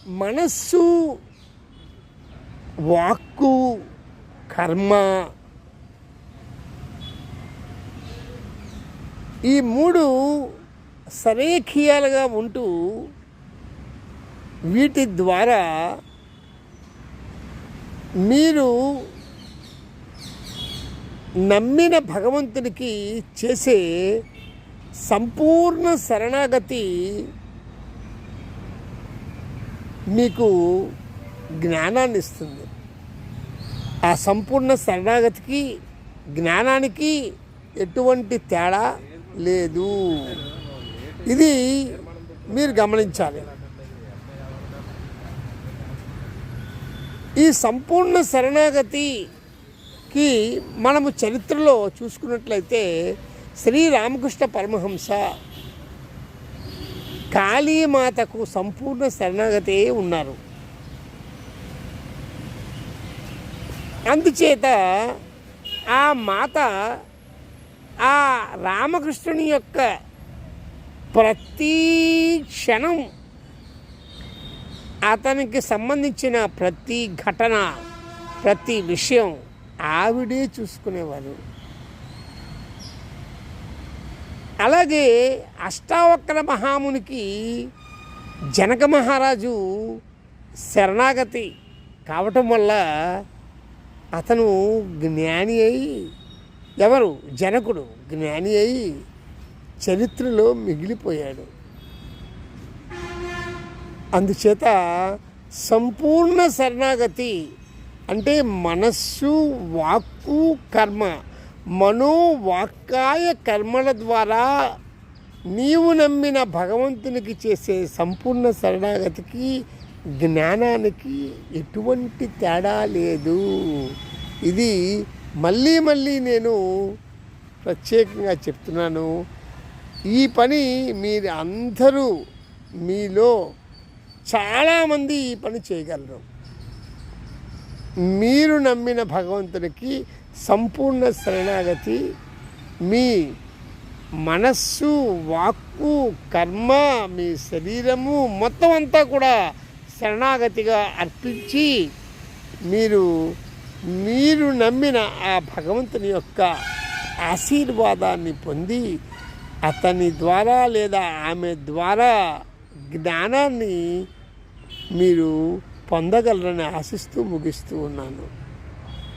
మనస్సు, వాక్కు, కర్మ ఈ మూడు సరేఖీయాలుగా ఉంటూ వీటి ద్వారా మీరు నమ్మిన భగవంతునికి చేసే సంపూర్ణ శరణాగతి మీకు జ్ఞానాన్ని ఇస్తుంది. ఆ సంపూర్ణ శరణాగతికి జ్ఞానానికి ఎటువంటి తేడా లేదు. ఇది మీరు గమనించాలి. ఈ సంపూర్ణ శరణాగతికి మనము చరిత్రలో చూసుకున్నట్లయితే శ్రీరామకృష్ణ పరమహంస కాళీమాతకు సంపూర్ణ శరణాగతే ఉన్నారు. అందుచేత ఆ మాత ఆ రామకృష్ణుని యొక్క ప్రతి క్షణం అతనికి సంబంధించిన ప్రతి ఘటన, ప్రతి విషయం ఆవిడే చూసుకునేవారు. అలాగే అష్టావక్ర మహామునికి జనక మహారాజు శరణాగతి కావటం వల్ల అతను జ్ఞాని అయి, ఎవరు జనకుడు జ్ఞాని అయి చరిత్రలో మిగిలిపోయాడు. అందుచేత సంపూర్ణ శరణాగతి అంటే మనస్సు, వాక్కు, కర్మ, మనోవాక్కాయ కర్మల ద్వారా నీవు నమ్మిన భగవంతునికి చేసే సంపూర్ణ శరణాగతికి, జ్ఞానానికి ఎటువంటి తేడా లేదు. ఇది మళ్ళీ మళ్ళీ నేను ప్రత్యేకంగా చెప్తున్నాను. ఈ పని మీరు అందరూ మీలో చాలామంది ఈ పని చేయగలరు. మీరు నమ్మిన భగవంతునికి సంపూర్ణ శరణాగతి మీ మనస్సు, వాక్కు, కర్మ, మీ శరీరము మొత్తం అంతా కూడా శరణాగతిగా అర్పించి మీరు నమ్మిన ఆ భగవంతుని యొక్క ఆశీర్వాదాన్ని పొంది అతని ద్వారా లేదా ఆమె ద్వారా జ్ఞానాన్ని మీరు పొందగలరని ఆశిస్తూ ముగిస్తూ ఉన్నాను.